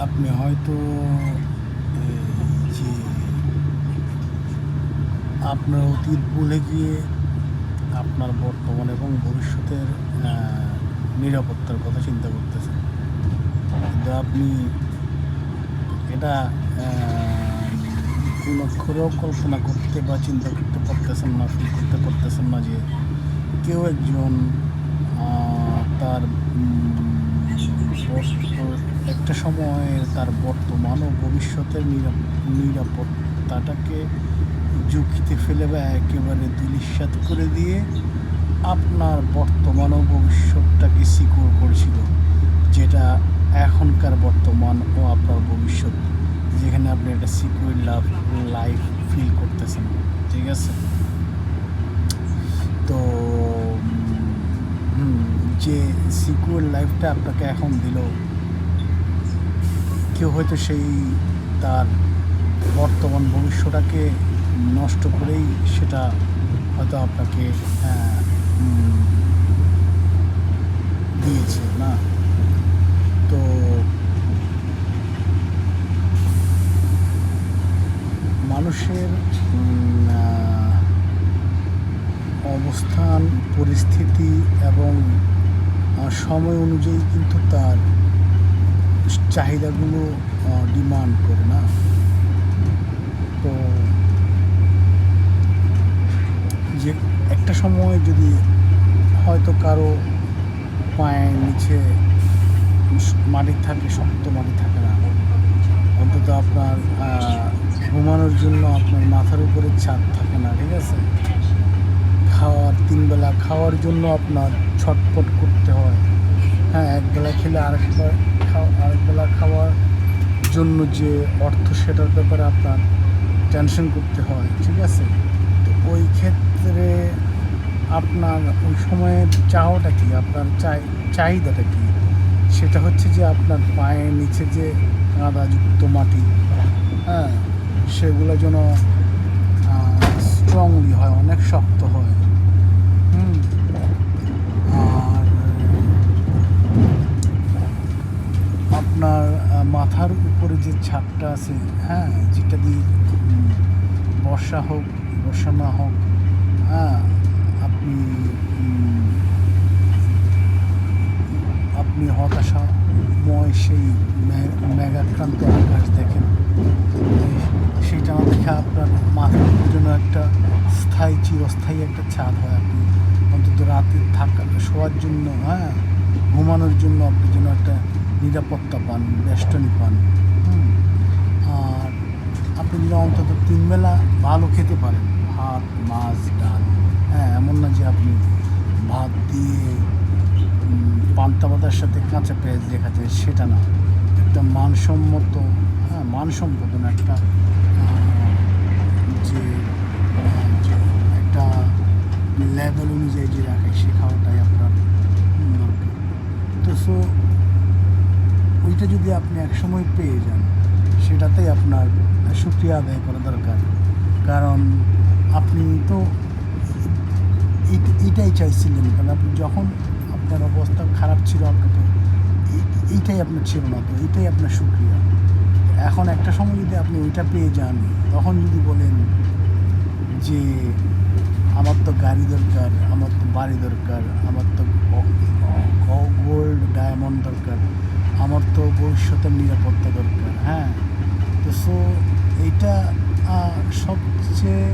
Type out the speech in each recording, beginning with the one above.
আপনি হয়তো এই যে আপনার অতীত ভুলে গিয়ে আপনার বর্তমান এবং ভবিষ্যতের নিরাপত্তার কথা চিন্তা করতেছেন, কিন্তু আপনি এটা কোন অক্ষরেও কল্পনা করতে বা চিন্তা করতে পারতেছেন না, ফিল করতে পারতেছেন না যে কেউ একজন তার একটা সময়ে তার বর্তমান ও ভবিষ্যতের নিরাপত্তাটাকে ঝুঁকিতে ফেলে বা একেবারে ধূলিসাৎ করে দিয়ে আপনার বর্তমান ও ভবিষ্যৎটাকে সিকিউর করেছিল, যেটা এখনকার বর্তমান ও আপনার ভবিষ্যৎ, যেখানে আপনি একটা সিকিউর লাইফ ফিল করতেছেন। ঠিক আছে? তো যে সিকিউর লাইফটা আপনাকে এখন দিল, কেউ হয়তো সেই তার বর্তমান ভবিষ্যৎটাকে নষ্ট করেই সেটা হয়তো আপনাকে দিয়েছে না। তো মানুষের অবস্থান, পরিস্থিতি এবং সময় অনুযায়ী কিন্তু তার চাহিদাগুলো ডিমান্ড করে না। তো যে একটা সময় যদি হয়তো কারো পায়ের নিচে মাটি থাকে, শক্ত মাটি থাকে না, অন্তত আপনার ঘুমানোর জন্য আপনার মাথার উপরে ছাদ থাকে না। ঠিক আছে? তিনবেলা খাওয়ার জন্য আপনার ছটফট করতে হয়। হ্যাঁ, একবেলা খেলে আরেকবেলা খাওয়ার জন্য যে অর্থ, সেটার ব্যাপারে আপনার টেনশন করতে হয়। ঠিক আছে? তো ওই ক্ষেত্রে আপনার ওই সময়ের চাওয়াটা কি, আপনার চাহিদাটা কি? সেটা হচ্ছে যে আপনার পায়ের নিচে যে কাদাযুক্ত মাটি, হ্যাঁ, সেগুলো যেন স্ট্রংলি হয়, অনেক শক্ত হয়। আর আপনার মাথার উপরে যে ছাদটা আছে, হ্যাঁ, যেটা দিয়ে বর্ষা হোক বর্ষা না হোক, হ্যাঁ, আপনি আপনি হতাশাময় সেই মেঘাক্রান্ত আকাশ দেখেন, সেটা না দেখে আপনার মাথার জন্য একটা চিরস্থায়ী একটা ছাদ হয়। আপনি অন্তত রাতে শোয়ার জন্য, হ্যাঁ, ঘুমানোর জন্য আপনি যেন একটা নিরাপত্তা পান, বেষ্টনী পান। আর আপনি যেন অন্তত 3 বেলা ভালো খেতে পারেন, ভাত, মাছ, ডাল। হ্যাঁ, এমন না যে আপনি ভাত দিয়ে পান্তা ভাতের সাথে কাঁচা পেঁয়াজ দেখা যায়, সেটা না। একটা মানসম্মত, না, একটা যে একটা লেভেল অনুযায়ী যে রাখে, সে খাওয়াটাই আপনার দরকার। তো ওইটা যদি আপনি একসময় পেয়ে যান, সেটাতেই আপনার শুকরিয়া আদায় করা দরকার। কারণ আপনি তো এইটাই চাইছিলেন, কারণ আপনি যখন আপনার অবস্থা খারাপ ছিল, আপনাকে এইটাই আপনার ছিল না, তো এইটাই আপনার শুকরিয়া। এখন একটা সময় যদি আপনি ওইটা পেয়ে যান, তখন যদি বলেন যে আমার তো গাড়ি দরকার, আমার তো বাড়ি দরকার, আমার তো গোল্ড ডায়মন্ড দরকার, আমার তো ভবিষ্যতের নিরাপত্তা দরকার, হ্যাঁ, তো এইটা সবচেয়ে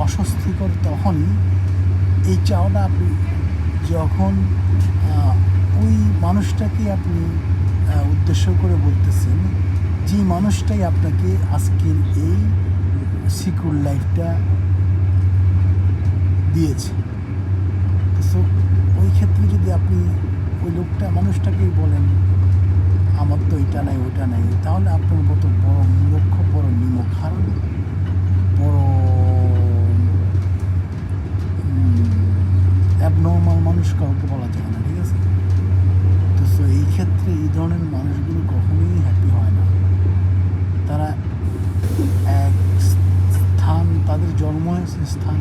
অস্বস্তিকর তখনই, এই চাওয়াটা আপনি যখন ওই মানুষটাকে আপনি উদ্দেশ্য করে বলতেছেন, যে মানুষটাই আপনাকে আজকের এই সিকিউর লাইফটা দিয়েছে। তো ওই ক্ষেত্রে যদি আপনি ওই মানুষটাকেই বলেন আমার তো এটা নাই ওটা নাই, তাহলে আপনার মতো বড় মূর্খ, বড় নিমক হারান, বড় অ্যাবনর্মাল মানুষ কাউকে বলা যায় না। ঠিক আছে? তো এই ক্ষেত্রে এই ধরনের মানুষগুলো কখনোই হ্যাপি হয় না। তারা এক স্থান, তাদের জন্ম হয়েছে স্থান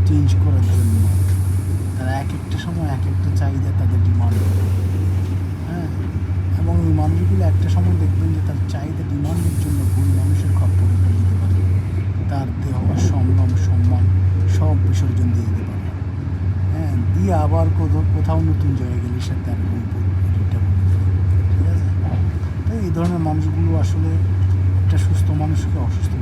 চেঞ্জ করার জন্য। তারা এক একটা সময় এক একটা চাহিদা তাদের ডিমান্ড করে, হ্যাঁ, এবং এই মানুষগুলো একটা সময় দেখবেন যে তার চাহিদা ডিমান্ডের জন্য ভুল মানুষের খপ্পরে ফেলে দিতে পারে, তার দেহ সম্ভ্রম সম্মান সব বিসর্জন দিয়ে দিতে পারে। হ্যাঁ, দিয়ে আবার কোথাও নতুন জায়গায় গেলে সে তার রিটা বলে দেয়। ঠিক আছে, তাই এই ধরনের মানুষগুলো আসলে একটা সুস্থ মানুষকে অসুস্থ